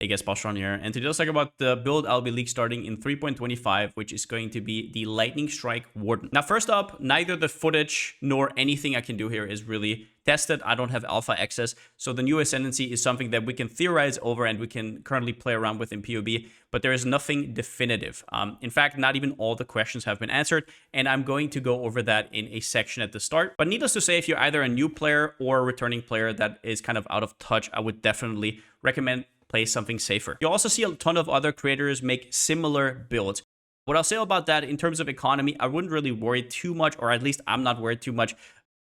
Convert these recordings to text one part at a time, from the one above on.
Hey guys, Palsteron here, and today let's talk about the build I'll be league starting in 3.25, which is going to be the Lightning Strike Warden. Now, first up, neither the footage nor anything I can do here is really tested. I don't have alpha access, so the new Ascendancy is something that we can theorize over and we can currently play around with in POB, but there is nothing definitive. In fact, not even all the questions have been answered, and I'm going to go over that in a section at the start. But needless to say, if you're either a new player or a returning player that is kind of out of touch, I would definitely recommend play something safer. You also see a ton of other creators make similar builds. What I'll say about that in terms of economy, I wouldn't really worry too much, or at least I'm not worried too much.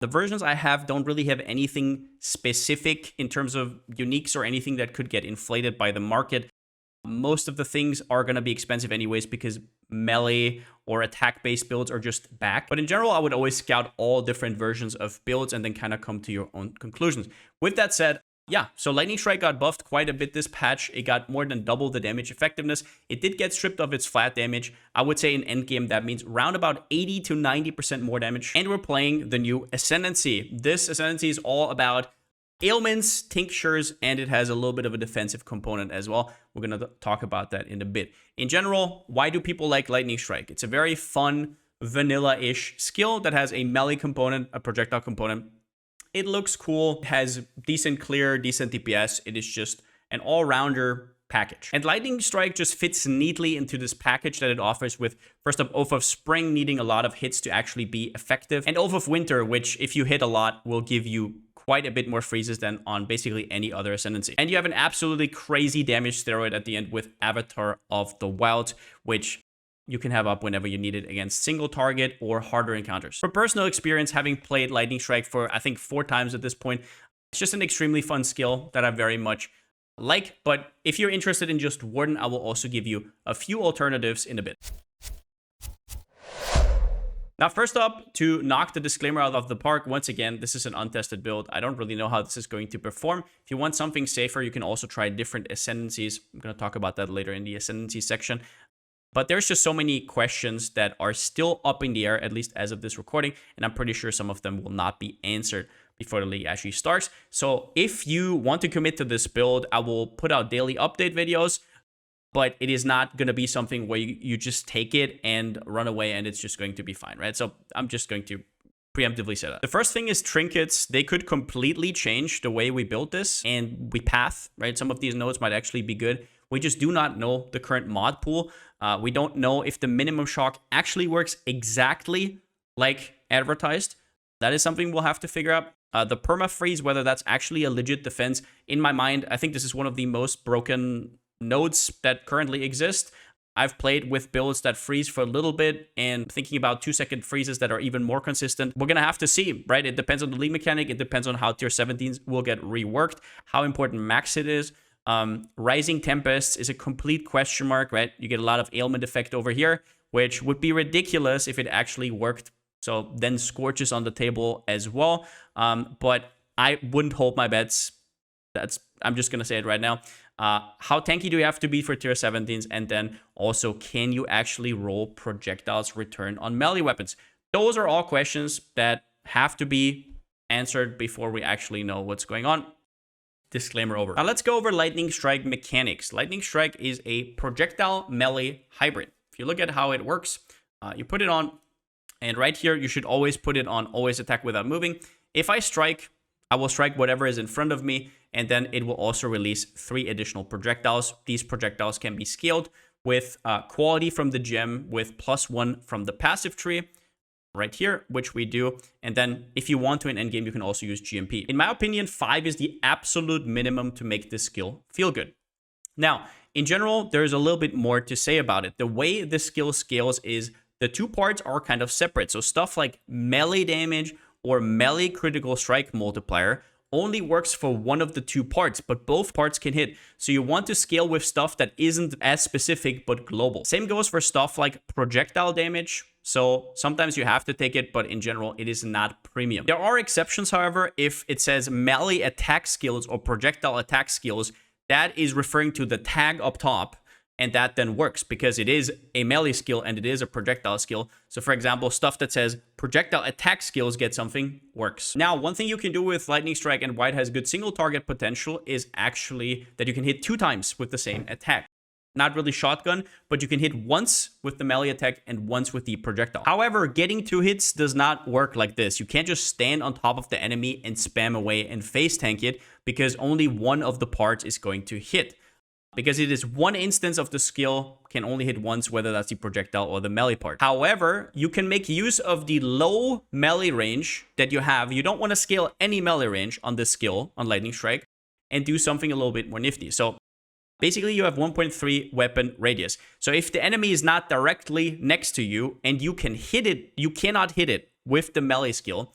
The versions I have don't really have anything specific in terms of uniques or anything that could get inflated by the market. Most of the things are going to be expensive anyways because melee or attack-based builds are just back. But in general, I would always scout all different versions of builds and then kind of come to your own conclusions. With that said, yeah, so Lightning Strike got buffed quite a bit this patch. It got more than double the damage effectiveness. It did get stripped of its flat damage. I would say in endgame, that means around about 80 to 90% more damage. And we're playing the new Ascendancy. This Ascendancy is all about ailments, tinctures, and it has a little bit of a defensive component as well. We're going to talk about that in a bit. In general, why do people like Lightning Strike? It's a very fun, vanilla-ish skill that has a melee component, a projectile component. It looks cool, has decent clear, decent DPS. It is just an all-rounder package. And Lightning Strike just fits neatly into this package that it offers with, first up, Oath of Spring needing a lot of hits to actually be effective. And Oath of Winter, which if you hit a lot, will give you quite a bit more freezes than on basically any other Ascendancy. And you have an absolutely crazy damage steroid at the end with Avatar of the Wild, which you can have up whenever you need it against single target or harder encounters. For personal experience, having played Lightning Strike for, I think, 4 times at this point, it's just an extremely fun skill that I very much like. But if you're interested in just Warden, I will also give you a few alternatives in a bit. Now, first up, to knock the disclaimer out of the park, once again, this is an untested build. I don't really know how this is going to perform. If you want something safer, you can also try different Ascendancies. I'm going to talk about that later in the Ascendancy section. But there's just so many questions that are still up in the air, at least as of this recording, and I'm pretty sure some of them will not be answered before the league actually starts. So if you want to commit to this build, I will put out daily update videos, but it is not going to be something where you just take it and run away and it's just going to be fine, right? So I'm just going to preemptively say that. The first thing is trinkets. They could completely change the way we build this and we path, right? Some of these nodes might actually be good. We just do not know the current mod pool. We don't know if the minimum shock actually works exactly like advertised. That is something we'll have to figure out. The perma-freeze, whether that's actually a legit defense. In my mind, I think this is one of the most broken nodes that currently exist. I've played with builds that freeze for a little bit and thinking about 2-second freezes that are even more consistent. We're going to have to see, right? It depends on the league mechanic. It depends on how tier 17s will get reworked, how important max it is. Rising Tempests is a complete question mark, right? You get a lot of ailment effect over here, which would be ridiculous if it actually worked. So then Scorch is on the table as well. But I wouldn't hold my bets. I'm just going to say it right now. How tanky do you have to be for tier 17s? And then also, can you actually roll projectiles return on melee weapons? Those are all questions that have to be answered before we actually know what's going on. Disclaimer over. Now let's go over Lightning Strike mechanics. Lightning Strike is a projectile melee hybrid. If you look at how it works, you put it on, and right here, you should always put it on always attack without moving. If I strike, I will strike whatever is in front of me, and then it will also release 3 additional projectiles. These projectiles can be scaled with quality from the gem, with +1 from the passive tree, right here, which we do. And then if you want to in endgame, you can also use GMP. In my opinion, 5 is the absolute minimum to make this skill feel good. Now, in general, there's a little bit more to say about it. The way this skill scales is the 2 parts are kind of separate. So stuff like melee damage or melee critical strike multiplier only works for one of the 2 parts, but both parts can hit. So you want to scale with stuff that isn't as specific, but global. Same goes for stuff like projectile damage. So sometimes you have to take it, but in general, it is not premium. There are exceptions, however, if it says melee attack skills or projectile attack skills, that is referring to the tag up top. and that then works because it is a melee skill and it is a projectile skill. So for example, stuff that says projectile attack skills get something works. Now, one thing you can do with Lightning Strike and why it has good single target potential is actually that you can hit 2 times with the same attack. Not really shotgun, but you can hit once with the melee attack and once with the projectile. However, getting 2 hits does not work like this. You can't just stand on top of the enemy and spam away and face tank it because only one of the parts is going to hit. Because it is one instance of the skill can only hit once, whether that's the projectile or the melee part. However, you can make use of the low melee range that you have. You don't want to scale any melee range on this skill on Lightning Strike and do something a little bit more nifty. So basically, you have 1.3 weapon radius. So if the enemy is not directly next to you and you can hit it, you cannot hit it with the melee skill.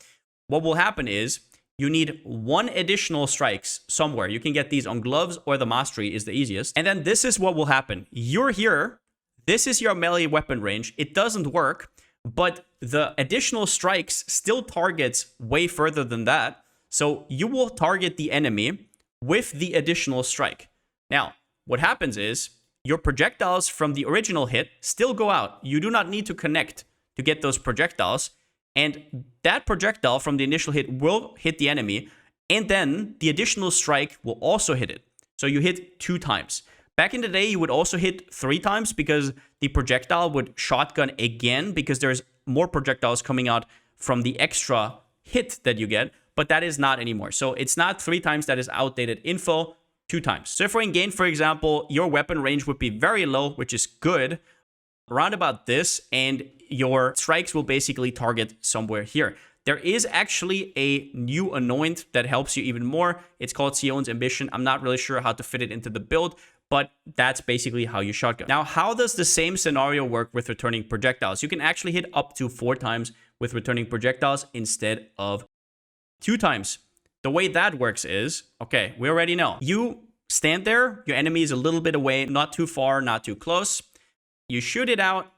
What will happen is you need 1 additional strikes somewhere. You can get these on gloves or the mastery is the easiest. And then this is what will happen. You're here. This is your melee weapon range. It doesn't work, but the additional strikes still targets way further than that. So you will target the enemy with the additional strike. Now, what happens is your projectiles from the original hit still go out. You do not need to connect to get those projectiles. And that projectile from the initial hit will hit the enemy. And then the additional strike will also hit it. So you hit 2 times. Back in the day, you would also hit 3 times because the projectile would shotgun again because there's more projectiles coming out from the extra hit that you get. But that is not anymore. So it's not 3 times. That is outdated info. 2 times. So if we're in game, for example, your weapon range would be very low, which is good, around about this, and your strikes will basically target somewhere here. There is actually a new anoint that helps you even more. It's called Sion's Ambition. I'm not really sure how to fit it into the build, but that's basically how you shotgun. Now, how does the same scenario work with returning projectiles? You can actually hit up to 4 times with returning projectiles instead of 2 times. The way that works is, okay, we already know. You stand there, your enemy is a little bit away, not too far, not too close. You shoot it out.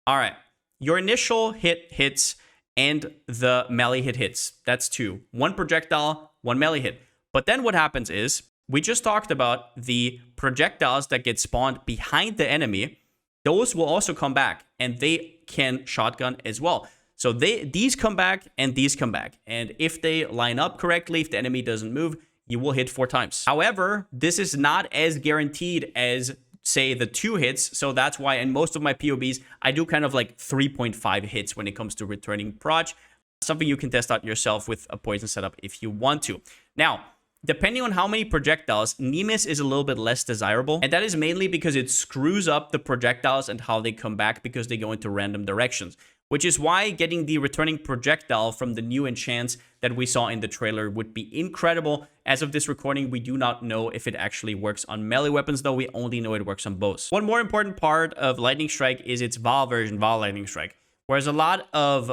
All right, your initial hit hits and the melee hit hits. That's 2. 1 projectile, 1 melee hit. But then what happens is, we just talked about the projectiles that get spawned behind the enemy. Those will also come back and they can shotgun as well. So these come back and these come back. And if they line up correctly, if the enemy doesn't move, you will hit 4 times. However, this is not as guaranteed as, say, the 2 hits. So that's why in most of my POBs, I do kind of like 3.5 hits when it comes to returning proj. Something you can test out yourself with a poison setup if you want to. Now, depending on how many projectiles, Nemesis is a little bit less desirable. And that is mainly because it screws up the projectiles and how they come back because they go into random directions. Which is why getting the returning projectile from the new enchants that we saw in the trailer would be incredible. As of this recording, we do not know if it actually works on melee weapons, though we only know it works on bows. One more important part of Lightning Strike is its Vaal version, Vaal Lightning Strike. Whereas a lot of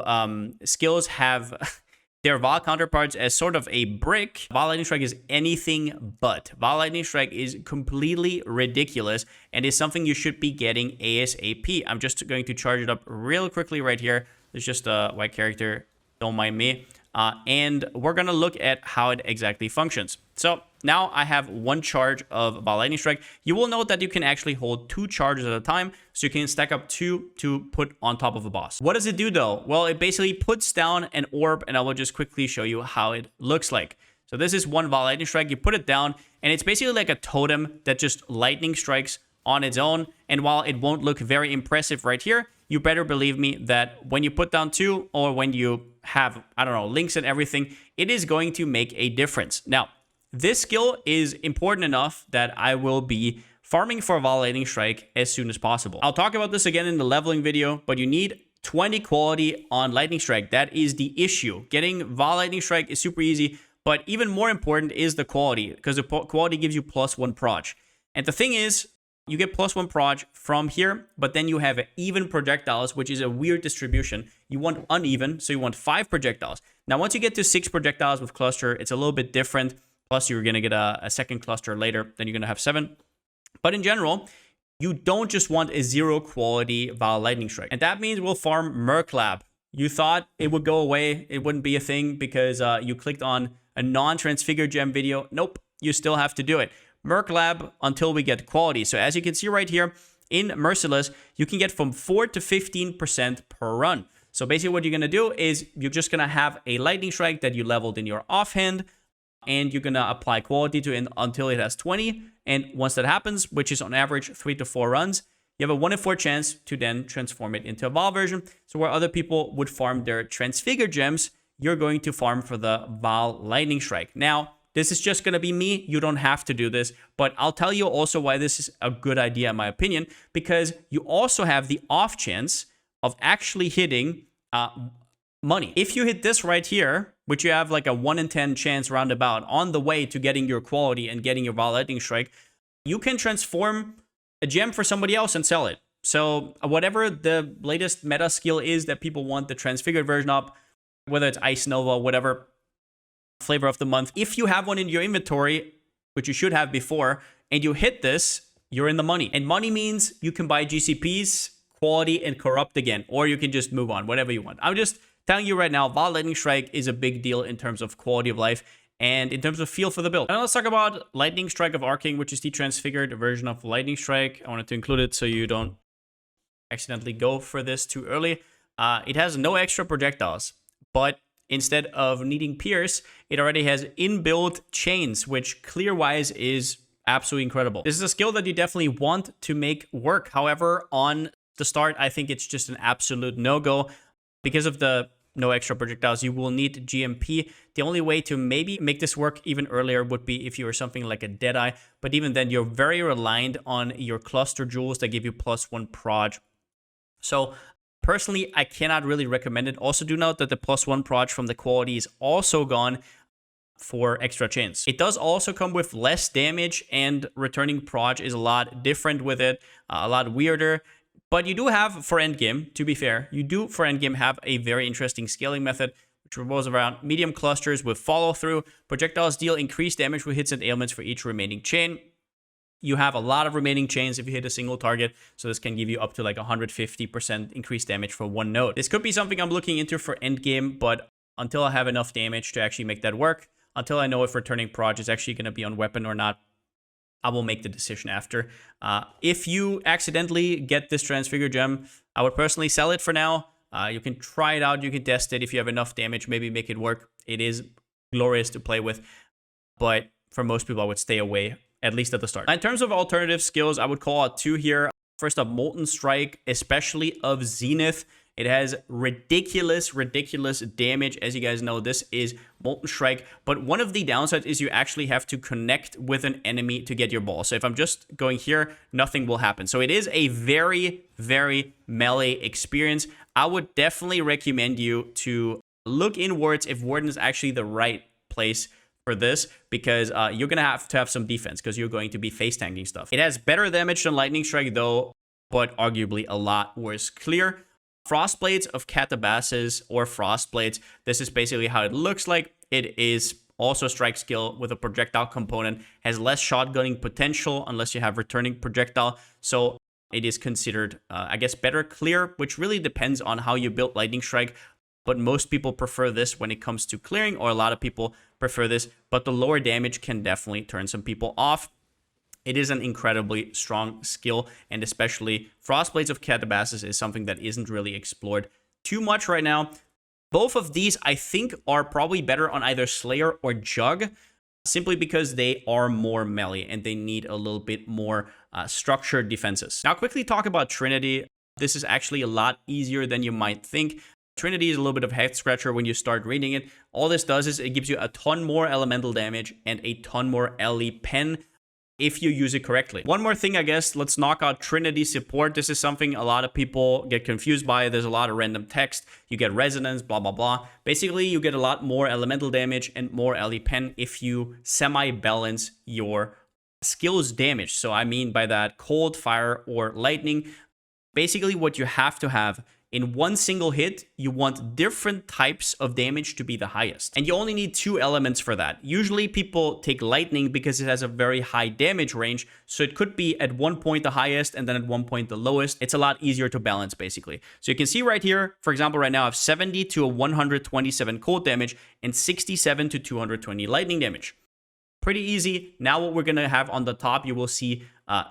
skills have their Vaal counterparts as sort of a brick, Vaal Lightning Strike is anything but. Vaal Lightning Strike is completely ridiculous and is something you should be getting ASAP. I'm just going to charge it up real quickly right here. There's just a white character, don't mind me. And we're going to look at how it exactly functions. So now I have 1 charge of Vaal Lightning Strike. You will note that you can actually hold 2 charges at a time. So you can stack up 2 to put on top of a boss. What does it do though? Well, it basically puts down an orb, and I will just quickly show you how it looks like. So this is 1 Vaal Lightning Strike. You put it down and it's basically like a totem that just lightning strikes on its own. And while it won't look very impressive right here, you better believe me that when you put down 2 or when you have, I don't know, links and everything, it is going to make a difference. Now, this skill is important enough that I will be farming for Vaal Lightning Strike as soon as possible. I'll talk about this again in the leveling video, but you need 20 quality on Lightning Strike. That is the issue. Getting Vaal Lightning Strike is super easy, but even more important is the quality, because the quality gives you +1 proj. And the thing is, you get +1 proj from here, but then you have even projectiles, which is a weird distribution. You want uneven, so you want 5 projectiles. Now, once you get to 6 projectiles with cluster, it's a little bit different. Plus, you're going to get a second cluster later. Then you're going to have 7. But in general, you don't just want a 0 quality Vaal Lightning Strike. And that means we'll farm Merc Lab. You thought it would go away. It wouldn't be a thing because you clicked on a non-transfigured gem video. Nope, you still have to do it. Merc Lab until we get quality. So as you can see right here, in Merciless, you can get from 4 to 15% per run. So basically what you're going to do is you're just going to have a Lightning Strike that you leveled in your offhand, and you're going to apply quality to it until it has 20. And once that happens, which is on average 3 to 4 runs, you have a 1 in 4 chance to then transform it into a Vaal version. So where other people would farm their Transfigured gems, you're going to farm for the Vaal Lightning Strike. Now, this is just going to be me. You don't have to do this, but I'll tell you also why this is a good idea in my opinion, because you also have the off chance of actually hitting money. If you hit this right here, which you have like a 1 in 10 chance roundabout on the way to getting your quality and getting your Vaal Lightning Strike, you can transform a gem for somebody else and sell it. So whatever the latest meta skill is that people want the Transfigured version of, whether it's Ice Nova, whatever flavor of the month, if you have one in your inventory, which you should have before, and you hit this, you're in the money. And money means you can buy GCPs, quality, and corrupt again, or you can just move on, whatever you want. I'm just telling you right now, Vaal Lightning Strike is a big deal in terms of quality of life and in terms of feel for the build. Now let's talk about Lightning Strike of Arcane, which is the Transfigured version of Lightning Strike. I wanted to include it so you don't accidentally go for this too early. It has no extra projectiles, but instead of needing Pierce, it already has inbuilt chains, which clear-wise is absolutely incredible. This is a skill that you definitely want to make work. However, on the start, I think it's just an absolute no-go. Because of the no extra projectiles, you will need GMP. The only way to maybe make this work even earlier would be if you were something like a Deadeye. But even then, you're very reliant on your cluster jewels that give you +1 proj. So personally, I cannot really recommend it. Also, do note that the +1 proj from the quality is also gone for extra chains. It does also come with less damage, and returning proj is a lot different with it, a lot weirder. But you do have, for endgame, to be fair, you do for endgame have a very interesting scaling method, which revolves around medium clusters with follow-through. Projectiles deal increased damage with hits and ailments for each remaining chain. You have a lot of remaining chains if you hit a single target, so this can give you up to like 150% increased damage for one node. This could be something I'm looking into for endgame, but until I have enough damage to actually make that work, until I know if returning proj is actually going to be on weapon or not, I will make the decision after. If you accidentally get this Transfigured gem, I would personally sell it for now. You can try it out, you can test it. If you have enough damage, maybe make it work. It is glorious to play with, but for most people, I would stay away, at least at the start. In terms of alternative skills, I would call out 2 here. First up, Molten Strike, especially of Zenith. It has ridiculous damage. As you guys know, this is Molten Strike. But one of the downsides is you actually have to connect with an enemy to get your ball. So if I'm just going here, nothing will happen. So it is a very melee experience. I would definitely recommend you to look inwards if Warden is actually the right place for this, because you're going to have some defense because you're going to be face tanking stuff. It has better damage than Lightning Strike though, but arguably a lot worse. Clear. Frostblades of Catabasis or Frostblades. This is basically how it looks like. It is also a strike skill with a projectile component. Has less shotgunning potential unless you have returning projectile. So it is considered, I guess, better clear, which really depends on how you built Lightning Strike. But most people prefer this when it comes to clearing, or a lot of people prefer this. But the lower damage can definitely turn some people off. It is an incredibly strong skill, and especially Frostblades of Catabasis is something that isn't really explored too much right now. Both of these, I think, are probably better on either Slayer or Jug, simply because they are more melee and they need a little bit more structured defenses. Now, quickly talk about Trinity. This is actually a lot easier than you might think. Trinity is a little bit of a head scratcher when you start reading it. All this does is it gives you a ton more elemental damage and a ton more LE pen if you use it correctly. One more thing, I guess, let's knock out Trinity support. This is something a lot of people get confused by. There's a lot of random text. You get resonance, blah, blah, blah. Basically, you get a lot more elemental damage and more LE pen if you semi-balance your skills damage. So I mean by that cold, fire, or lightning. Basically, what you have to have in one single hit, you want different types of damage to be the highest. And you only need 2 elements for that. Usually people take lightning because it has a very high damage range. So it could be at one point the highest and then at one point the lowest. It's a lot easier to balance basically. So you can see right here, for example, right now I have 70 to 127 cold damage and 67 to 220 lightning damage. Pretty easy. Now what we're going to have on the top, you will see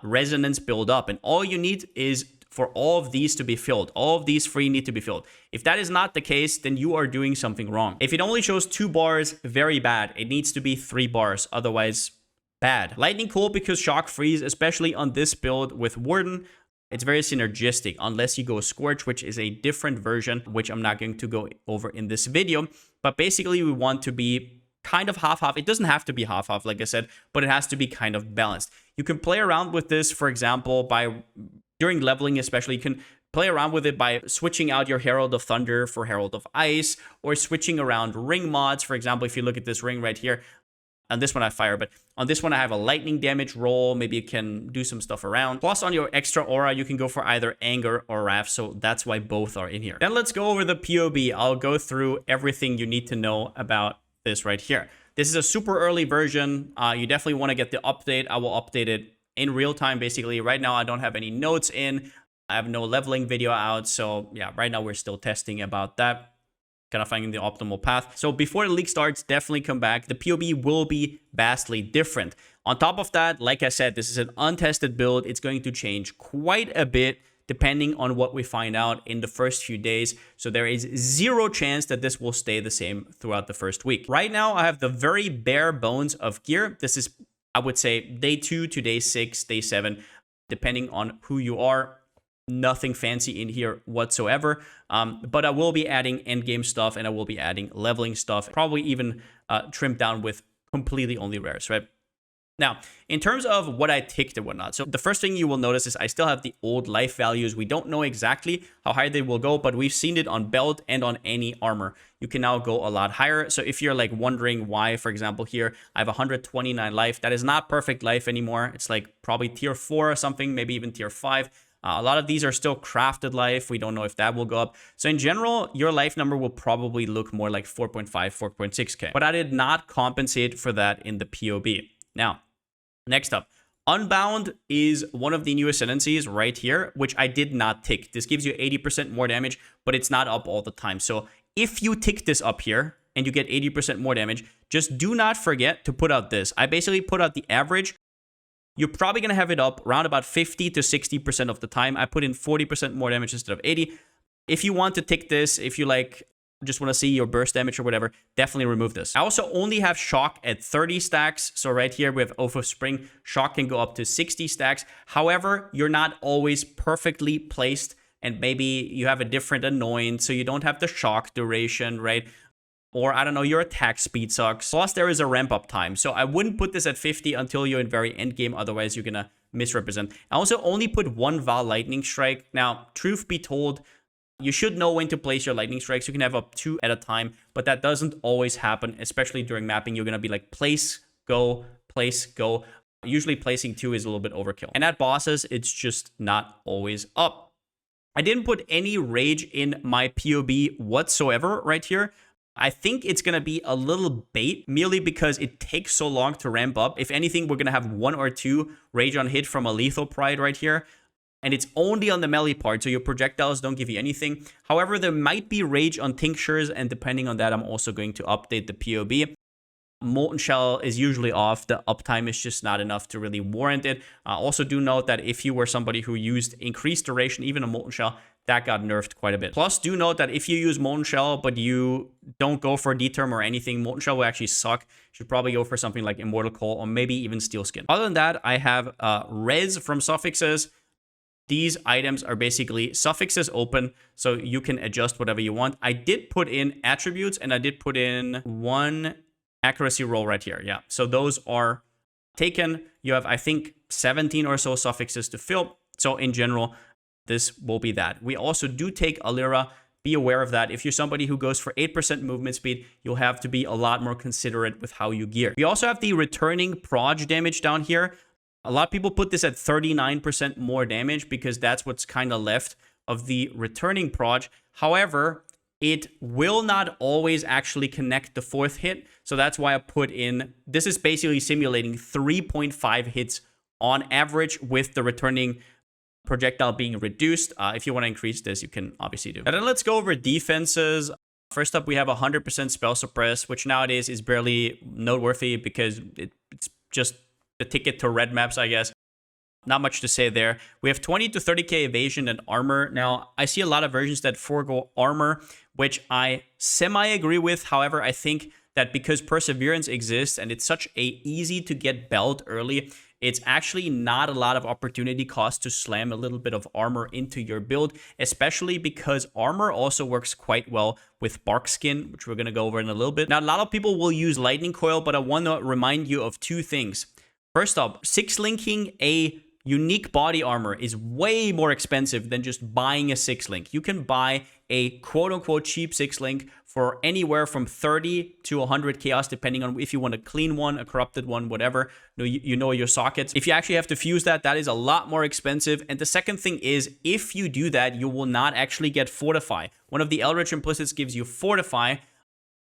resonance build up. And all you need is for all of these to be filled. All of these free need to be filled. If that is not the case, then you are doing something wrong. If it only shows 2 bars, very bad. It needs to be 3 bars. Otherwise, bad. Lightning cool because shock freeze, especially on this build with Warden. It's very synergistic unless you go Scorch, which is a different version, which I'm not going to go over in this video. But basically, we want to be kind of half-half. It doesn't have to be half-half, like I said, but it has to be kind of balanced. You can play around with this, for example, by during leveling especially, you can play around with it by switching out your Herald of Thunder for Herald of Ice, or switching around ring mods. For example, if you look at this ring right here, on this one I fire, but on this one I have a lightning damage roll. Maybe you can do some stuff around. Plus on your extra aura, you can go for either anger or wrath, so that's why both are in here. Then let's go over the POB. I'll go through everything you need to know about this right here. This is a super early version. You definitely want to get the update. I will update it in real time, basically. Right now, I don't have any notes in. I have no leveling video out. So yeah, right now we're still testing about that. Kind of finding the optimal path. So before the league starts, definitely come back. The POB will be vastly different. On top of that, like I said, this is an untested build. It's going to change quite a bit depending on what we find out in the first few days. So there is 0 chance that this will stay the same throughout the first week. Right now, I have the very bare bones of gear. This is, I would say, day 2 to day 6, day 7, depending on who you are. Nothing fancy in here whatsoever. But I will be adding endgame stuff, and I will be adding leveling stuff, probably even trimmed down with completely only rares, right? Now, in terms of what I ticked and whatnot, so the first thing you will notice is I still have the old life values. We don't know exactly how high they will go, but we've seen it on belt and on any armor. You can now go a lot higher. So if you're like wondering why, for example, here, I have 129 life. That is not perfect life anymore. It's like probably tier 4 or something, maybe even tier 5. A lot of these are still crafted life. We don't know if that will go up. So in general, your life number will probably look more like 4.5, 4.6k. But I did not compensate for that in the POB. Now, next up, Unbound is one of the new ascendancies right here, which I did not tick. This gives you 80% more damage, but it's not up all the time. So if you tick this up here and you get 80% more damage, just do not forget to put out this. I basically put out the average. You're probably going to have it up around about 50 to 60% of the time. I put in 40% more damage instead of 80. If you want to tick this, if you like just want to see your burst damage or whatever, definitely remove this. I also only have shock at 30 stacks. So right here we have Oath of Spring. Shock can go up to 60 stacks. However, you're not always perfectly placed, and maybe you have a different annoyance, so you don't have the shock duration, right? Or, I don't know, your attack speed sucks. Plus, there is a ramp-up time. So I wouldn't put this at 50 until you're in very endgame. Otherwise, you're going to misrepresent. I also only put 1 Vaal Lightning Strike. Now, truth be told, you should know when to place your lightning strikes. You can have up 2 at a time, but that doesn't always happen, especially during mapping. You're going to be like, place, go, place, go. Usually placing 2 is a little bit overkill. And at bosses, it's just not always up. I didn't put any rage in my POB whatsoever right here. I think it's going to be a little bait, merely because it takes so long to ramp up. If anything, we're going to have 1 or 2 rage on hit from a lethal pride right here. And it's only on the melee part, so your projectiles don't give you anything. However, there might be rage on tinctures, and depending on that, I'm also going to update the POB. Molten Shell is usually off. The uptime is just not enough to really warrant it. Also do note that if you were somebody who used increased duration, even a Molten Shell, that got nerfed quite a bit. Plus, do note that if you use Molten Shell, but you don't go for D-Term or anything, Molten Shell will actually suck. You should probably go for something like Immortal Coal or maybe even Steel Skin. Other than that, I have res from suffixes. These items are basically suffixes open, so you can adjust whatever you want. I did put in attributes, and I did put in 1 accuracy roll right here. Yeah, so those are taken. You have, I think, 17 or so suffixes to fill. So in general, this will be that. We also do take Alira. Be aware of that. If you're somebody who goes for 8% movement speed, you'll have to be a lot more considerate with how you gear. We also have the returning proj damage down here. A lot of people put this at 39% more damage because that's what's kind of left of the returning proj. However, it will not always actually connect the 4th hit. So that's why I put in, this is basically simulating 3.5 hits on average with the returning projectile being reduced. If you want to increase this, you can obviously do. And then let's go over defenses. First up, we have 100% spell suppress, which nowadays is barely noteworthy because it's just the ticket to red maps, I guess. Not much to say there. We have 20 to 30k evasion and armor. Now, I see a lot of versions that forego armor, which I semi-agree with. However, I think that because Perseverance exists and it's such a easy to get belt early, it's actually not a lot of opportunity cost to slam a little bit of armor into your build, especially because armor also works quite well with bark skin, which we're going to go over in a little bit. Now, a lot of people will use lightning coil, but I want to remind you of two things. First up, 6-linking a unique body armor is way more expensive than just buying a 6-link. You can buy a quote-unquote cheap 6-link for anywhere from 30 to 100 chaos, depending on if you want a clean one, a corrupted one, whatever. You know your sockets. If you actually have to fuse that, that is a lot more expensive. And the second thing is, if you do that, you will not actually get Fortify. One of the Eldritch Implicits gives you Fortify,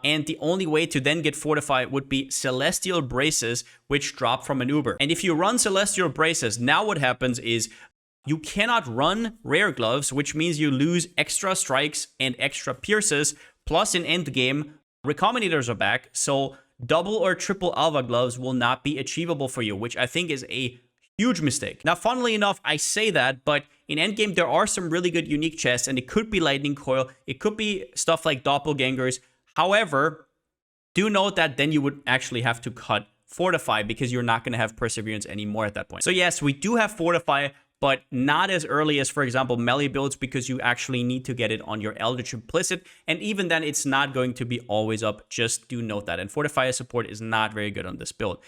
and the only way to then get Fortify would be Celestial Braces, which drop from an Uber. And if you run Celestial Braces, now what happens is you cannot run Rare Gloves, which means you lose extra strikes and extra pierces. Plus, in endgame, Recombinators are back, so double or triple Alva Gloves will not be achievable for you, which I think is a huge mistake. Now, funnily enough, I say that, but in endgame, there are some really good unique chests, and it could be Lightning Coil, it could be stuff like Doppelgangers. However, do note that then you would actually have to cut Fortify because you're not going to have Perseverance anymore at that point. So yes, we do have Fortify, but not as early as, for example, melee builds, because you actually need to get it on your Eldritch Implicit. And even then, it's not going to be always up. Just do note that. And Fortify support is not very good on this build.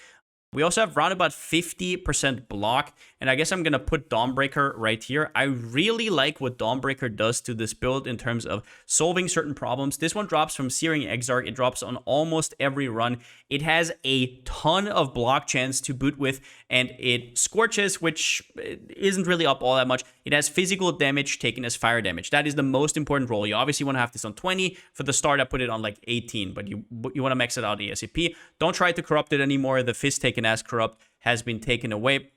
We also have around about 50% block, and I guess I'm going to put Dawnbreaker right here. I really like what Dawnbreaker does to this build in terms of solving certain problems. This one drops from Searing Exarch. It drops on almost every run. It has a ton of block chance to boot with, and it scorches, which isn't really up all that much. It has physical damage taken as fire damage. That is the most important role. You obviously want to have this on 20. For the start, I put it on like 18, but you want to max it out ASAP. Don't try to corrupt it anymore. The fist taken as corrupt has been taken away.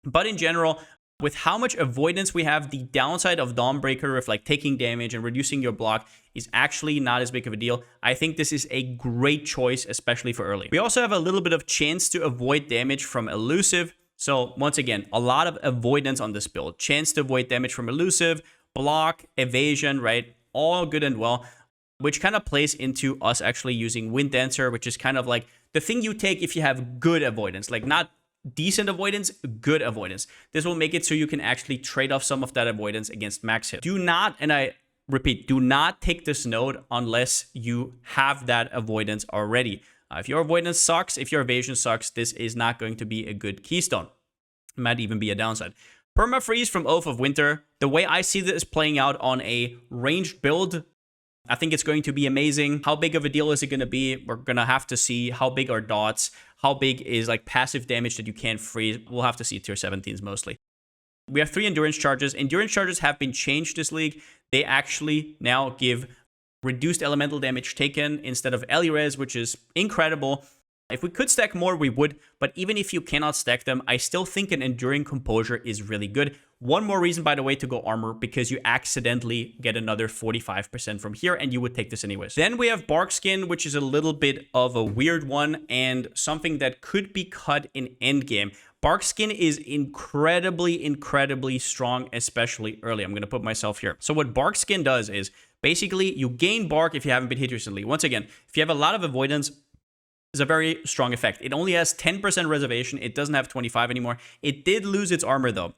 But in general, with how much avoidance we have, the downside of Dawnbreaker of like taking damage and reducing your block is actually not as big of a deal. I think this is a great choice, especially for early. We also have a little bit of chance to avoid damage from Elusive. So once again, a lot of avoidance on this build. Chance to avoid damage from Elusive, block, evasion, right? All good and well, which kind of plays into us actually using Wind Dancer, which is kind of like the thing you take if you have good avoidance, like not decent avoidance, good avoidance. This will make it so you can actually trade off some of that avoidance against max hit. Do not, and I repeat, do not take this node unless you have that avoidance already. If your avoidance sucks, if your evasion sucks, this is not going to be a good keystone. It might even be a downside. Permafreeze from Oath of Winter. The way I see this playing out on a ranged build, I think it's going to be amazing. How big of a deal is it going to be? We're going to have to see. How big are dots? How big is like passive damage that you can't freeze? We'll have to see tier 17s mostly. We have 3 endurance charges. Endurance charges have been changed this league. They actually now give reduced elemental damage taken instead of Elirez, which is incredible. If we could stack more, we would, but even if you cannot stack them, I still think an Enduring Composure is really good. One more reason, by the way, to go armor, because you accidentally get another 45% from here, and you would take this anyways. Then we have Bark Skin, which is a little bit of a weird one, and something that could be cut in endgame. Bark Skin is incredibly strong, especially early. I'm going to put myself here. So what Bark Skin does is, basically, you gain Bark if you haven't been hit recently. Once again, if you have a lot of avoidance, is a very strong effect. It only has 10% reservation. It doesn't have 25 anymore. It did lose its armor though.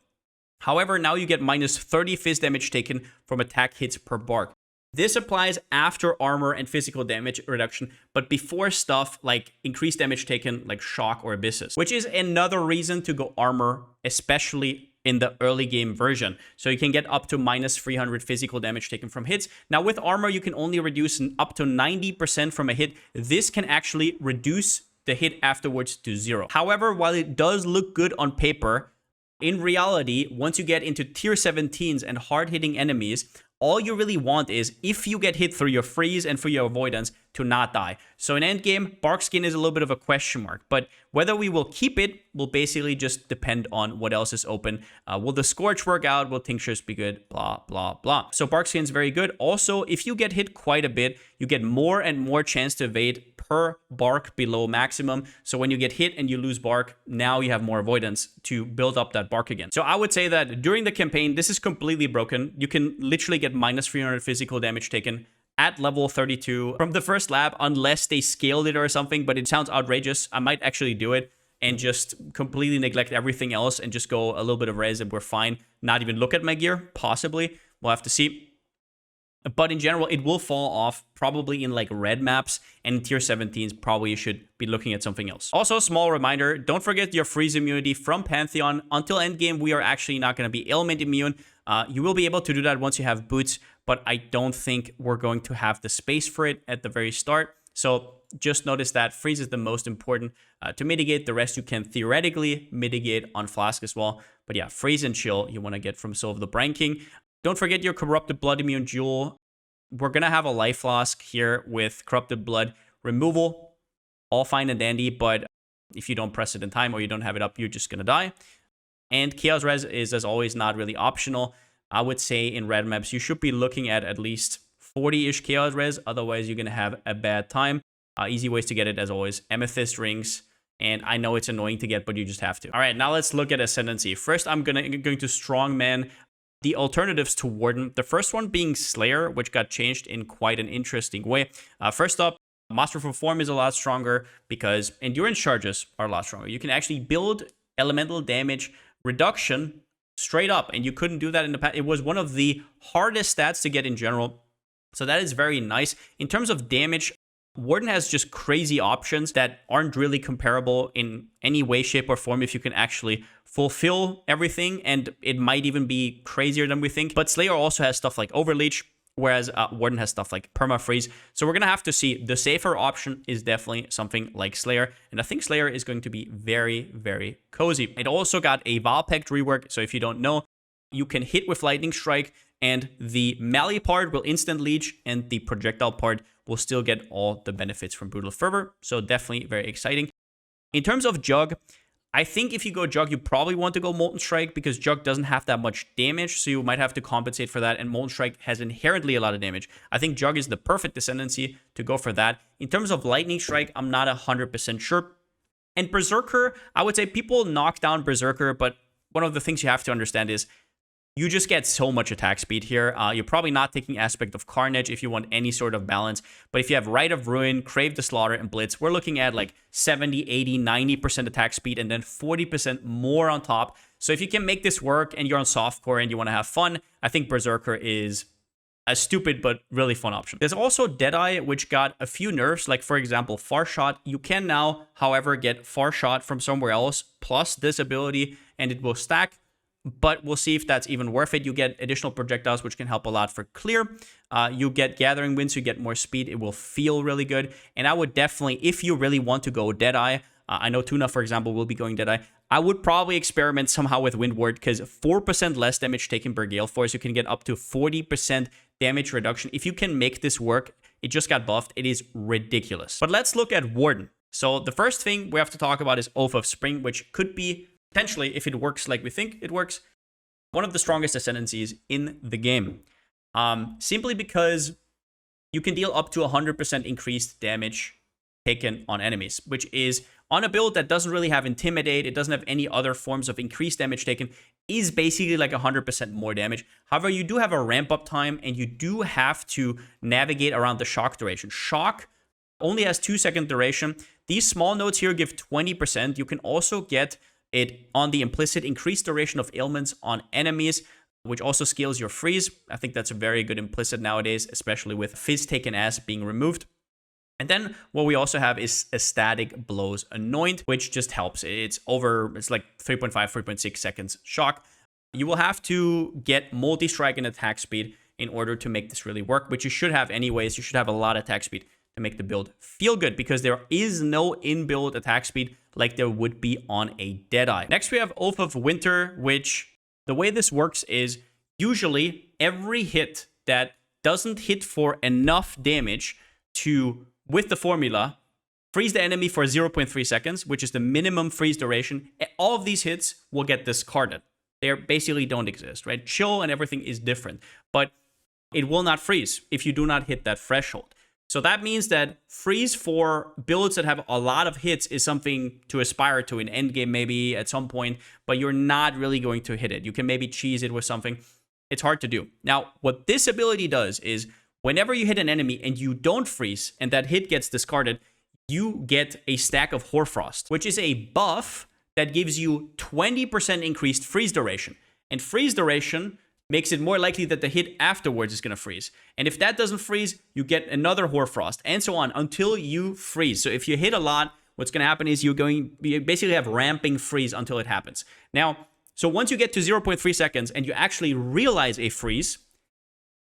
However, now you get minus 30 fizz damage taken from attack hits per bark. This applies after armor and physical damage reduction, but before stuff like increased damage taken like shock or abysses, which is another reason to go armor, especially in the early game version. So you can get up to minus 300 physical damage taken from hits. Now with armor, you can only reduce up to 90% from a hit. This can actually reduce the hit afterwards to 0. However, while it does look good on paper, in reality, once you get into tier 17s and hard-hitting enemies, all you really want is, if you get hit through your freeze and for your avoidance, to not die. So in endgame, Bark Skin is a little bit of a question mark, but whether we will keep it will basically just depend on what else is open. Will the Scorch work out? Will Tinctures be good? Blah, blah, blah. So Bark Skin is very good. Also, if you get hit quite a bit, you get more and more chance to evade per bark below maximum. So when you get hit and you lose bark, now you have more avoidance to build up that bark again. So I would say that during the campaign, this is completely broken. You can literally get minus 300 physical damage taken at level 32 from the first lab, unless they scaled it or something, but it sounds outrageous. I might actually do it and just completely neglect everything else and just go a little bit of res and we're fine. Not even look at my gear, possibly. We'll have to see. But in general, it will fall off probably in like red maps, and in tier 17s, probably you should be looking at something else. Also, small reminder, don't forget your freeze immunity from Pantheon. Until endgame, we are actually not going to be ailment immune. You will be able to do that once you have boots, but I don't think we're going to have the space for it at the very start. So just notice that freeze is the most important to mitigate. The rest you can theoretically mitigate on Flask as well. But yeah, freeze and chill you want to get from Soul of the Brine King. Don't forget your Corrupted Blood immune jewel. We're going to have a life flask here with Corrupted Blood removal. All fine and dandy, but if you don't press it in time or you don't have it up, you're just going to die. And Chaos Res is, as always, not really optional. I would say in red maps, you should be looking at least 40-ish Chaos Res. Otherwise, you're going to have a bad time. Easy ways to get it, as always, Amethyst rings. And I know it's annoying to get, but you just have to. All right, now let's look at Ascendancy. First, I'm going to Strongman the alternatives to Warden. The first one being Slayer, which got changed in quite an interesting way. First up, Masterful Form is a lot stronger because Endurance charges are a lot stronger. You can actually build elemental damage reduction straight up, and you couldn't do that in the past. It was one of the hardest stats to get in general, so that is very nice. In terms of damage, Warden has just crazy options that aren't really comparable in any way, shape, or form if you can actually fulfill everything, and it might even be crazier than we think. But Slayer also has stuff like Overleech, whereas Warden has stuff like Permafreeze. So we're going to have to see. The safer option is definitely something like Slayer, and I think Slayer is going to be very, very cozy. It also got a Vaal Pact rework, so if you don't know, you can hit with Lightning Strike, and the melee part will instant leech, and the projectile part will still get all the benefits from Brutal Fervor. So definitely very exciting. In terms of Jug, I think if you go Jug, you probably want to go Molten Strike because Jug doesn't have that much damage, so you might have to compensate for that, and Molten Strike has inherently a lot of damage. I think Jug is the perfect ascendancy to go for that. In terms of Lightning Strike, I'm not 100% sure. And Berserker, I would say people knock down Berserker, but one of the things you have to understand is you just get so much attack speed here. You're probably not taking Aspect of Carnage if you want any sort of balance. But if you have Rite of Ruin, Crave the Slaughter, and Blitz, we're looking at like 70, 80, 90% attack speed and then 40% more on top. So if you can make this work and you're on softcore and you want to have fun, I think Berserker is a stupid but really fun option. There's also Deadeye, which got a few nerfs, like for example, Far Shot. You can now, however, get Far Shot from somewhere else plus this ability, and it will stack. But we'll see if that's even worth it. You get additional projectiles, which can help a lot for clear. You get Gathering Wind, so you get more speed. It will feel really good. And I would definitely, if you really want to go Deadeye, I know Tuna, for example, will be going Deadeye. I would probably experiment somehow with Wind Ward because 4% less damage taken per Gale Force. You can get up to 40% damage reduction. If you can make this work, it just got buffed. It is ridiculous. But let's look at Warden. So the first thing we have to talk about is Oath of Spring, which could be potentially, if it works like we think it works, one of the strongest ascendancies in the game. Simply because you can deal up to 100% increased damage taken on enemies, which is on a build that doesn't really have Intimidate, it doesn't have any other forms of increased damage taken, is basically like 100% more damage. However, you do have a ramp up time, and you do have to navigate around the shock duration. Shock only has 2-second duration. These small nodes here give 20%. You can also get it on the implicit increased duration of ailments on enemies, which also scales your freeze. I think that's a very good implicit nowadays, especially with Fizz Taken As being removed. And then what we also have is a Static Blows Anoint, which just helps. It's like 3.5, 3.6 seconds shock. You will have to get multi-strike and attack speed in order to make this really work, which you should have anyways. You should have a lot of attack speed to make the build feel good because there is no in-build attack speed like there would be on a Deadeye. Next, we have Oath of Winter, which the way this works is usually every hit that doesn't hit for enough damage to, with the formula, freeze the enemy for 0.3 seconds, which is the minimum freeze duration. All of these hits will get discarded. They basically don't exist, right? Chill and everything is different, but it will not freeze if you do not hit that threshold. So that means that freeze for builds that have a lot of hits is something to aspire to in endgame maybe at some point, but you're not really going to hit it. You can maybe cheese it with something. It's hard to do. Now, what this ability does is whenever you hit an enemy and you don't freeze and that hit gets discarded, you get a stack of Hoarfrost, which is a buff that gives you 20% increased freeze duration. And freeze duration makes it more likely that the hit afterwards is going to freeze. And if that doesn't freeze, you get another Hoarfrost, and so on until you freeze. So if you hit a lot, what's going to happen is you basically have ramping freeze until it happens. Now, so once you get to 0.3 seconds and you actually realize a freeze,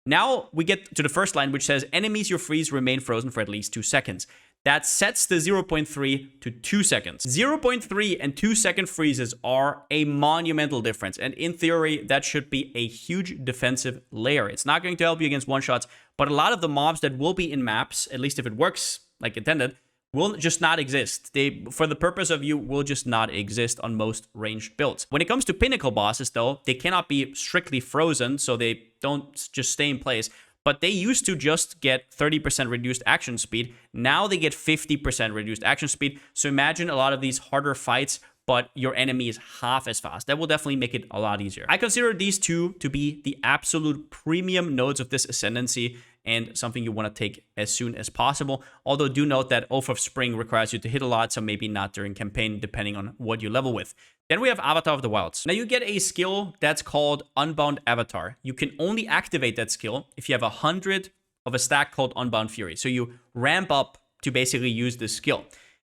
now we get to the first line, which says enemies you freeze remain frozen for at least 2 seconds. That sets the 0.3 to 2 seconds. 0.3 and 2 second freezes are a monumental difference. And in theory, that should be a huge defensive layer. It's not going to help you against one-shots, but a lot of the mobs that will be in maps, at least if it works like intended, will just not exist. They, for the purpose of you, will just not exist on most ranged builds. When it comes to pinnacle bosses, though, they cannot be strictly frozen, so they don't just stay in place. But they used to just get 30% reduced action speed. Now they get 50% reduced action speed. So imagine a lot of these harder fights, but your enemy is half as fast. That will definitely make it a lot easier. I consider these two to be the absolute premium nodes of this Ascendancy and something you want to take as soon as possible. Although do note that Oath of Spring requires you to hit a lot, so maybe not during campaign, depending on what you level with. Then we have Avatar of the Wilds. Now you get a skill that's called Unbound Avatar. You can only activate that skill if you have 100 of a stack called Unbound Fury. So you ramp up to basically use this skill.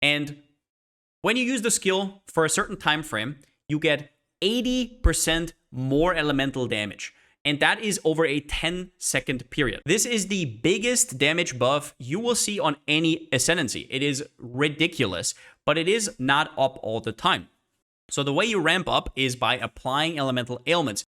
And when you use the skill for a certain time frame, you get 80% more elemental damage. And that is over a 10-second period. This is the biggest damage buff you will see on any Ascendancy. It is ridiculous, but it is not up all the time. So the way you ramp up is by applying elemental ailments.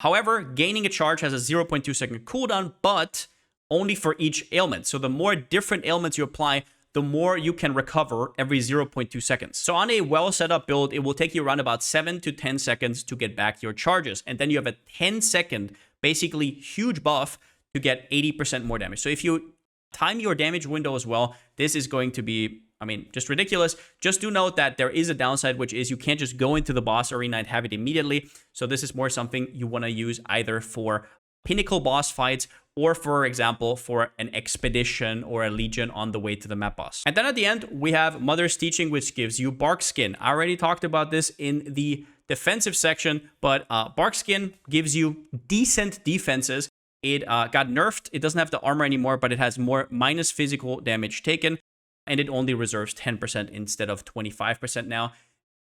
However, gaining a charge has a 0.2 second cooldown, but only for each ailment. So the more different ailments you apply, the more you can recover every 0.2 seconds. So on a well set up build, it will take you around about 7 to 10 seconds to get back your charges. And then you have a 10-second, basically huge buff to get 80% more damage. So if you time your damage window as well, this is going to be, I mean, just ridiculous. Just do note that there is a downside, which is you can't just go into the boss arena and have it immediately. So this is more something you want to use either for pinnacle boss fights or, for example, for an expedition or a legion on the way to the map boss. And then at the end, we have Mother's Teaching, which gives you Bark Skin. I already talked about this in the defensive section, but Bark Skin gives you decent defenses. It got nerfed. It doesn't have the armor anymore, but it has more minus physical damage taken, and it only reserves 10% instead of 25% now.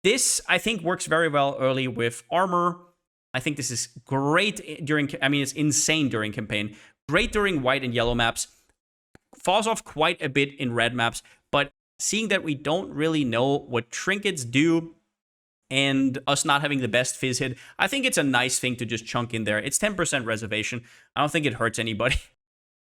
This, I think, works very well early with armor. I think this is great during, I mean, it's insane during campaign. Great during white and yellow maps. Falls off quite a bit in red maps, but seeing that we don't really know what trinkets do and us not having the best fizz hit, I think it's a nice thing to just chunk in there. It's 10% reservation. I don't think it hurts anybody.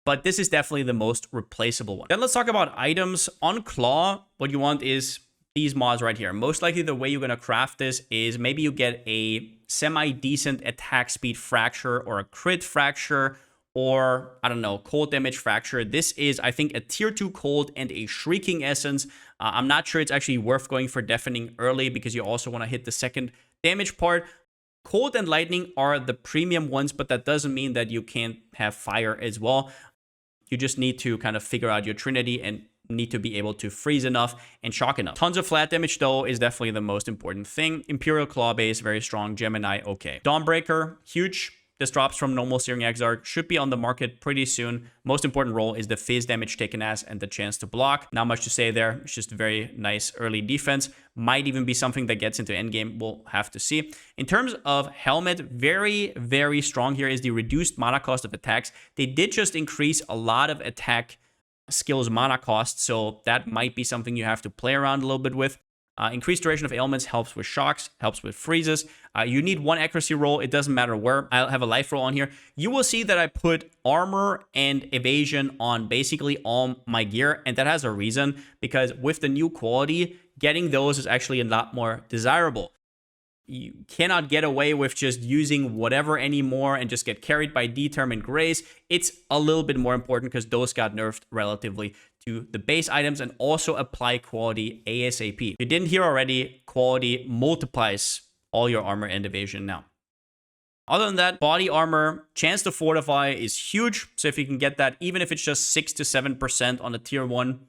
But this is definitely the most replaceable one. Then let's talk about items. On Claw, what you want is these mods right here. Most likely the way you're going to craft this is maybe you get a semi-decent attack speed fracture or a crit fracture or, I don't know, cold damage fracture. This is, I think, a tier 2 cold and a shrieking essence. I'm not sure it's actually worth going for deafening early because you also want to hit the second damage part. Cold and lightning are the premium ones, but that doesn't mean that you can't have fire as well. You just need to kind of figure out your Trinity and need to be able to freeze enough and shock enough. Tons of flat damage, though, is definitely the most important thing. Imperial Claw base, very strong. Gemini, okay. Dawnbreaker, huge. This drops from normal Searing Exarch. Should be on the market pretty soon. Most important role is the phase damage taken as and the chance to block. Not much to say there. It's just very nice early defense. Might even be something that gets into endgame. We'll have to see. In terms of Helmet, very, very strong here is the reduced mana cost of attacks. They did just increase a lot of attack skills mana cost, so that might be something you have to play around a little bit with. Increased duration of ailments helps with shocks, helps with freezes. You need one accuracy roll. It doesn't matter where. I'll have a life roll on here. You will see that I put armor and evasion on basically all my gear, and that has a reason, because with the new quality, getting those is actually a lot more desirable. You cannot get away with just using whatever anymore and just get carried by determined grace. It's a little bit more important because those got nerfed relatively to the base items, and also apply quality ASAP. If you didn't hear already, quality multiplies all your armor and evasion now. Other than that, body armor, chance to fortify is huge. So if you can get that, even if it's just 6 to 7% on a tier 1,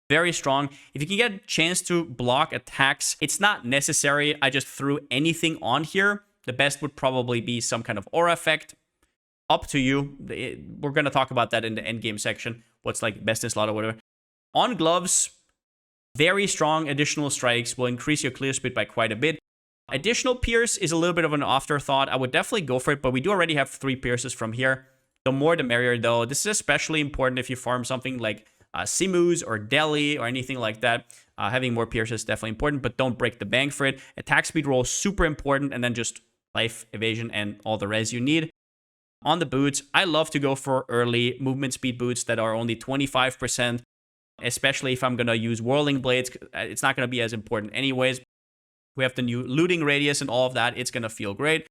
very strong. If you can get a chance to block attacks, it's not necessary. I just threw anything on here. The best would probably be some kind of aura effect. Up to you. We're going to talk about that in the endgame section. What's like best in slot or whatever. On gloves, very strong additional strikes will increase your clear speed by quite a bit. Additional pierce is a little bit of an afterthought. I would definitely go for it, but we do already have 3 pierces from here. The more the merrier though. This is especially important if you farm something like Simus or Delhi or anything like that. Having more pierces is definitely important, but don't break the bank for it. Attack speed roll, super important, and then just life, evasion, and all the res you need. On the boots, I love to go for early movement speed boots that are only 25%, especially if I'm going to use whirling blades. It's not going to be as important anyways. We have the new looting radius and all of that. It's going to feel great.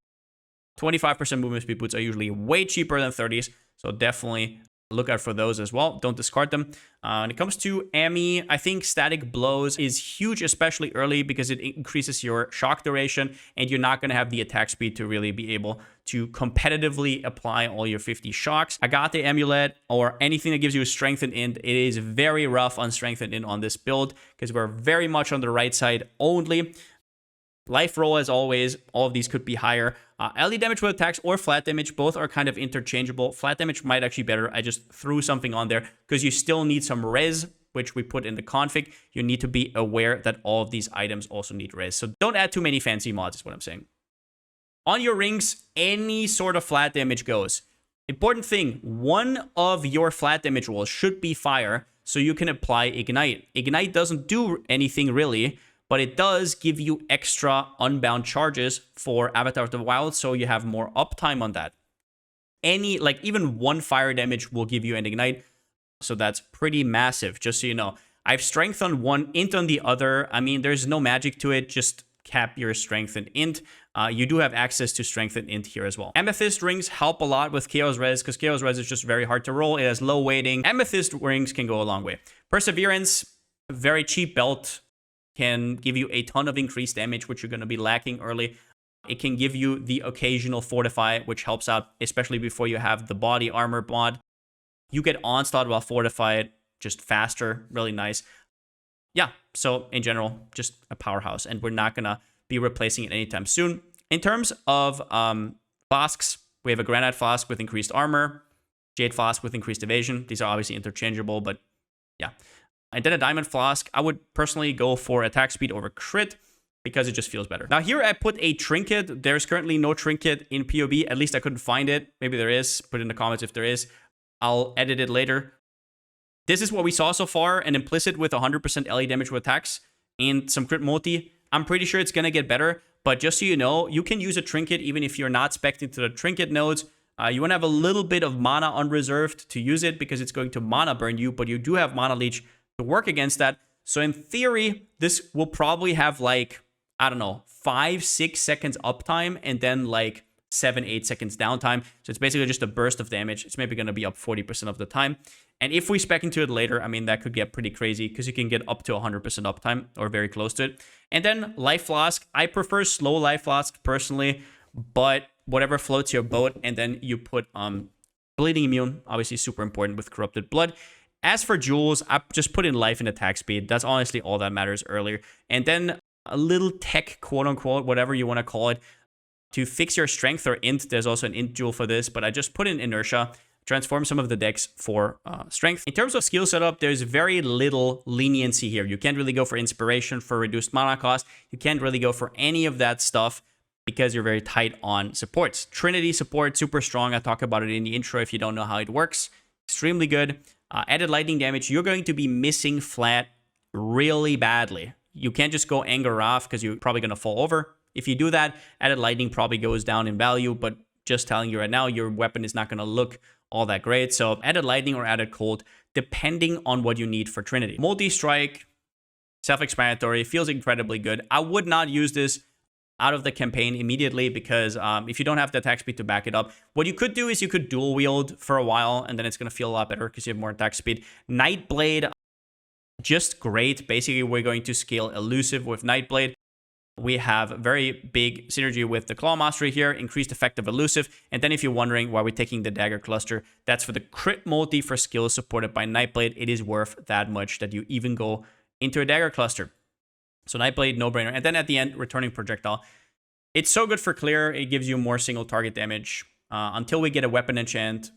25% movement speed boots are usually way cheaper than 30s, so definitely look out for those as well. Don't discard them. When it comes to Ami, I think static blows is huge, especially early, because it increases your shock duration, and you're not going to have the attack speed to really be able to competitively apply all your 50 shocks. I got the amulet or anything that gives you a strength and int. It is very rough on strength and int on this build because we're very much on the right side only. Life roll, as always, all of these could be higher. LD damage with attacks or flat damage, both are kind of interchangeable. Flat damage might actually be better. I just threw something on there because you still need some res, which we put in the config. You need to be aware that all of these items also need res. So don't add too many fancy mods is what I'm saying. On your rings, any sort of flat damage goes. Important thing, one of your flat damage rolls should be fire so you can apply Ignite. Ignite doesn't do anything really, but it does give you extra unbound charges for Avatar of the Wild, so you have more uptime on that. Even one fire damage will give you an Ignite, so that's pretty massive, just so you know. I have strength on one, int on the other. I mean, there's no magic to it, just cap your strength and int. You do have access to strength and int here as well. Amethyst rings help a lot with Chaos Res, because Chaos Res is just very hard to roll. It has low weighting. Amethyst rings can go a long way. Perseverance, very cheap belt, can give you a ton of increased damage, which you're going to be lacking early. It can give you the occasional fortify, which helps out, especially before you have the body armor mod. You get onslaught while fortified, just faster, really nice. Yeah, so in general, just a powerhouse, and we're not going to be replacing it anytime soon. In terms of flasks, we have a granite flask with increased armor, jade flask with increased evasion. These are obviously interchangeable, but yeah. And then a diamond flask, I would personally go for attack speed over crit because it just feels better. Now here I put a trinket. There's currently no trinket in POB. At least I couldn't find it. Maybe there is. Put it in the comments if there is. I'll edit it later. This is what we saw so far. An implicit with 100% LE damage with attacks and some crit multi. I'm pretty sure it's going to get better. But just so you know, you can use a trinket even if you're not spec'ing to the trinket nodes. You want to have a little bit of mana unreserved to use it because it's going to mana burn you. But you do have mana leech to work against that. So in theory, this will probably have like, I don't know, 5-6 seconds uptime and then like 7-8 seconds downtime. So it's basically just a burst of damage. It's maybe going to be up 40% of the time. And if we spec into it later, I mean, that could get pretty crazy because you can get up to 100% uptime or very close to it. And then Life Flask. I prefer slow Life Flask personally, but whatever floats your boat. And then you put Bleeding Immune, obviously super important with Corrupted Blood. As for jewels, I just put in life and attack speed. That's honestly all that matters earlier. And then a little tech, quote unquote, whatever you want to call it, to fix your strength or int. There's also an int jewel for this, but I just put in inertia, transform some of the decks for strength. In terms of skill setup, there's very little leniency here. You can't really go for inspiration for reduced mana cost. You can't really go for any of that stuff because you're very tight on supports. Trinity support, super strong. I talk about it in the intro if you don't know how it works. Extremely good. Added lightning damage, you're going to be missing flat really badly. You can't just go Anger off because you're probably going to fall over. If you do that, added lightning probably goes down in value, but just telling you right now, your weapon is not going to look all that great. So added lightning or added cold, depending on what you need for Trinity. Multi-strike, self-explanatory, feels incredibly good. I would not use this out of the campaign immediately, because if you don't have the attack speed to back it up, what you could do is you could dual wield for a while, and then it's going to feel a lot better because you have more attack speed. Nightblade, just great. Basically, we're going to scale elusive with Nightblade. We have very big synergy with the Claw Mastery here, increased effect of elusive. And then if you're wondering why we're taking the Dagger Cluster, that's for the crit multi for skills supported by Nightblade. It is worth that much that you even go into a Dagger Cluster. So Nightblade, no-brainer. And then at the end, Returning Projectile. It's so good for clear. It gives you more single target damage until we get a weapon enchant.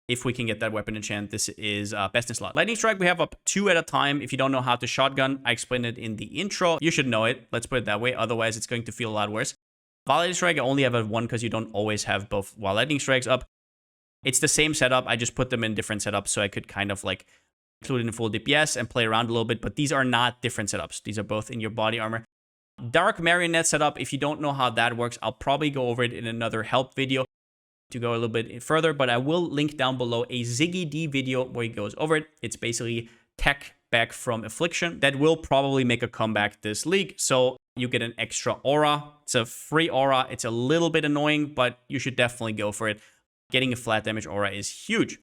If we can get that weapon enchant, this is best in slot. Lightning Strike, we have up 2 at a time. If you don't know how to shotgun, I explained it in the intro. You should know it. Let's put it that way. Otherwise, it's going to feel a lot worse. Vaal Lightning Strike, I only have at 1 because you don't always have both Vaal Lightning Strikes up. It's the same setup. I just put them in different setups so I could kind of like include it in full DPS and play around a little bit. But these are not different setups. These are both in your body armor. Dark Marionette setup, if you don't know how that works, I'll probably go over it in another help video to go a little bit further, but I will link down below a Ziggy D video where he goes over it. It's basically tech back from Affliction that will probably make a comeback this league, so you get an extra aura. It's a free aura. It's a little bit annoying, but you should definitely go for it. Getting a flat damage aura is huge.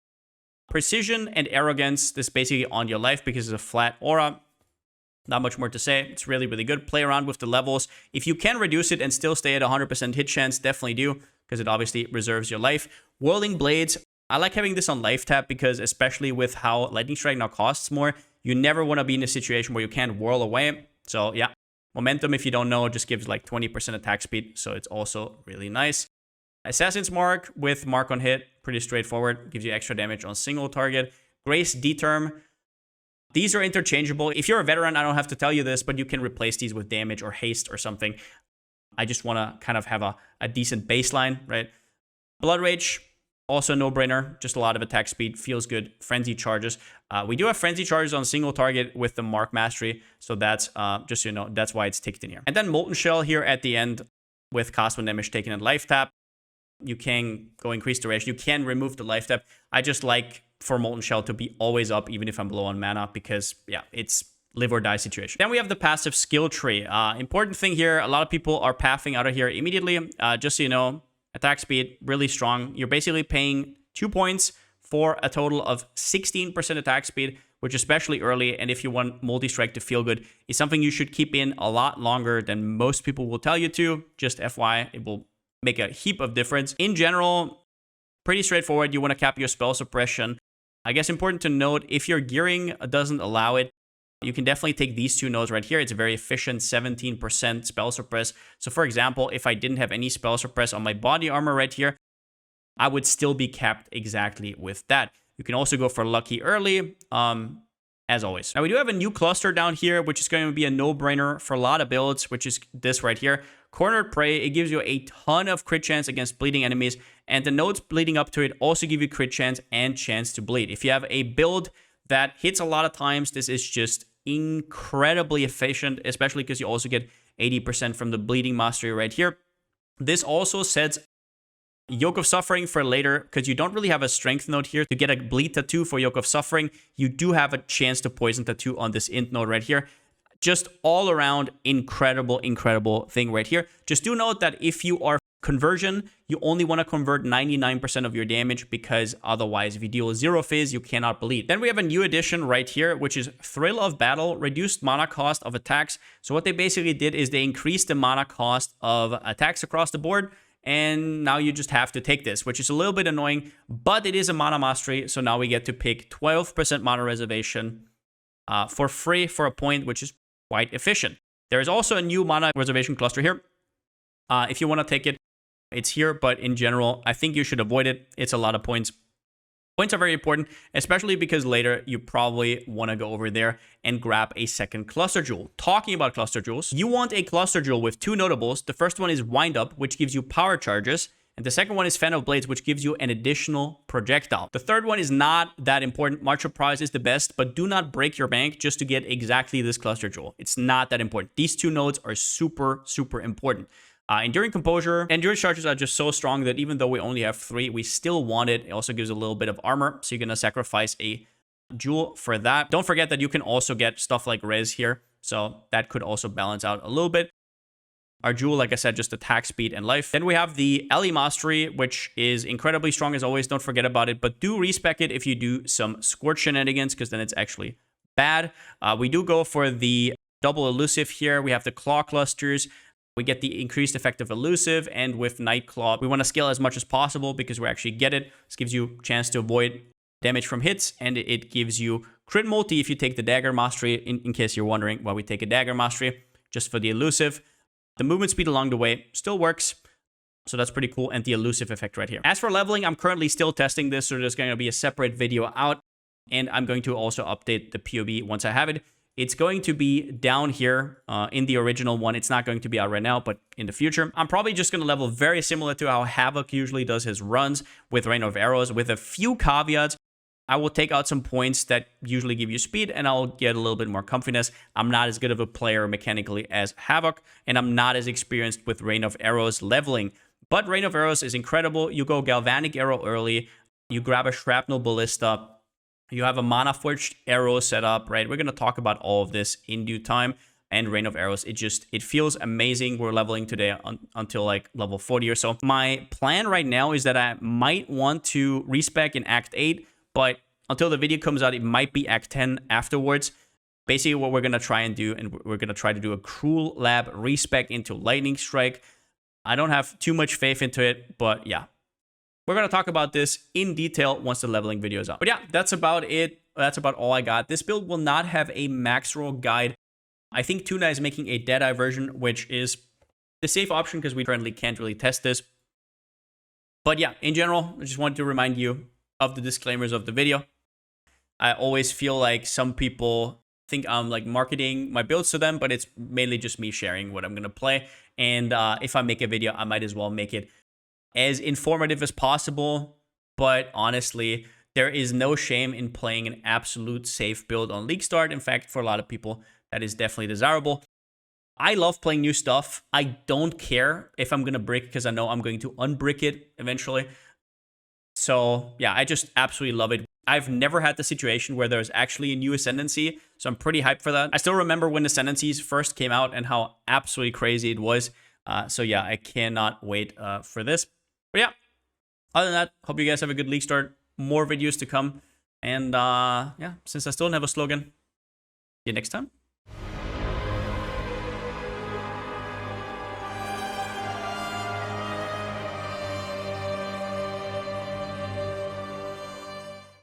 Precision and Arrogance, this is basically on your life because it's a flat aura. Not much more to say. It's really, really good. Play around with the levels. If you can reduce it and still stay at 100% hit chance, definitely do, because it obviously reserves your life. Whirling Blades, I like having this on life tap because especially with how Lightning Strike now costs more, you never want to be in a situation where you can't whirl away. So yeah, Momentum, if you don't know, just gives like 20% attack speed, so it's also really nice. Assassin's Mark with Mark on hit, pretty straightforward, gives you extra damage on single target. Grace Determ, these are interchangeable. If you're a veteran, I don't have to tell you this, but you can replace these with damage or haste or something. I just want to kind of have a decent baseline, right? Blood Rage, also no-brainer. Just a lot of attack speed, feels good. Frenzy Charges. We do have Frenzy Charges on single target with the Mark Mastery, so that's, just so you know, that's why it's ticked in here. And then Molten Shell here at the end with cost 1 damage taken at life tap. You can go increase duration. You can remove the life tap. I just like for Molten Shell to be always up, even if I'm low on mana, because, yeah, it's live or die situation. Then we have the passive skill tree. Important thing here, a lot of people are pathing out of here immediately. Just so you know, attack speed, really strong. You're basically paying 2 points for a total of 16% attack speed, which especially early, and if you want multi-strike to feel good, is something you should keep in a lot longer than most people will tell you to. Just FYI, it will make a heap of difference. In general, pretty straightforward. You want to cap your spell suppression. I guess important to note, if your gearing doesn't allow it, you can definitely take these 2 nodes right here. It's a very efficient 17% spell suppress. So for example, if I didn't have any spell suppress on my body armor right here, I would still be capped exactly with that. You can also go for lucky early, as always. Now we do have a new cluster down here, which is going to be a no-brainer for a lot of builds, which is this right here. Cornered Prey, it gives you a ton of crit chance against bleeding enemies, and the nodes leading up to it also give you crit chance and chance to bleed. If you have a build that hits a lot of times, this is just incredibly efficient, especially because you also get 80% from the bleeding mastery right here. This also sets Yoke of Suffering for later, because you don't really have a strength node here to get a bleed tattoo for Yoke of Suffering. You do have a chance to poison tattoo on this int node right here. Just all around incredible, incredible thing right here. Just do note that if you are conversion, you only want to convert 99% of your damage, because otherwise, if you deal 0 fizz, you cannot bleed. Then we have a new addition right here, which is Thrill of Battle, reduced mana cost of attacks. So what they basically did is they increased the mana cost of attacks across the board, and now you just have to take this, which is a little bit annoying, but it is a mana mastery, so now we get to pick 12% mana reservation for free for a point, which is quite efficient. There is also a new mana reservation cluster here. If you want to take it, it's here, but in general, I think you should avoid it. It's a lot of points. Points are very important, especially because later you probably want to go over there and grab a second cluster jewel. Talking about cluster jewels, you want a cluster jewel with 2 notables. The first one is Wind Up, which gives you power charges. And the second one is Fan of Blades, which gives you an additional projectile. The third one is not that important. March of Prize is the best, but do not break your bank just to get exactly this cluster jewel. It's not that important. These 2 nodes are super, super important. Enduring Composure. Endurance charges are just so strong that even though we only have 3, we still want it. It also gives a little bit of armor, so you're going to sacrifice a jewel for that. Don't forget that you can also get stuff like Res here, so that could also balance out a little bit. Our jewel, like I said, just attack speed and life. Then we have the Ellie Mastery, which is incredibly strong as always. Don't forget about it, but do respec it if you do some Scorch shenanigans, because then it's actually bad. We do go for the double elusive here. We have the Claw Clusters. We get the increased effect of elusive, and with Nightclaw, we want to scale as much as possible because we actually get it. This gives you a chance to avoid damage from hits, and it gives you crit multi if you take the Dagger Mastery, in case you're wondering why we take a Dagger Mastery, just for the elusive. The movement speed along the way still works, so that's pretty cool, and the elusive effect right here. As for leveling, I'm currently still testing this, so there's going to be a separate video out, and I'm going to also update the POB once I have it. It's going to be down here in the original one. It's not going to be out right now, but in the future. I'm probably just going to level very similar to how Havoc usually does his runs with Rain of Arrows, with a few caveats. I will take out some points that usually give you speed, and I'll get a little bit more comfiness. I'm not as good of a player mechanically as Havoc, and I'm not as experienced with Rain of Arrows leveling. But Rain of Arrows is incredible. You go Galvanic Arrow early. You grab a Shrapnel Ballista. You have a Mana Forged Arrow set up, right? We're going to talk about all of this in due time. And Rain of Arrows, it feels amazing. We're leveling today until like level 40 or so. My plan right now is that I might want to respec in Act 8, but until the video comes out, it might be Act 10 afterwards. Basically, what we're going to try and do, and we're going to try to do a Cruel Lab respec into Lightning Strike. I don't have too much faith into it, but yeah. We're going to talk about this in detail once the leveling video is out. But yeah, that's about it. That's about all I got. This build will not have a max roll guide. I think Tuna is making a Deadeye version, which is the safe option because we currently can't really test this. But yeah, in general, I just wanted to remind you of the disclaimers of the video. I always feel like some people think I'm like marketing my builds to them, but it's mainly just me sharing what I'm going to play. And if I make a video, I might as well make it as informative as possible. But honestly, there is no shame in playing an absolute safe build on Leaguestarter. In fact, for a lot of people, that is definitely desirable. I love playing new stuff. I don't care if I'm going to brick, because I know I'm going to unbrick it eventually. So yeah, I just absolutely love it. I've never had the situation where there's actually a new Ascendancy, so I'm pretty hyped for that. I still remember when Ascendancies first came out and how absolutely crazy it was. So yeah, I cannot wait for this. But yeah, other than that, hope you guys have a good league start. More videos to come. And yeah, since I still don't have a slogan, see you next time.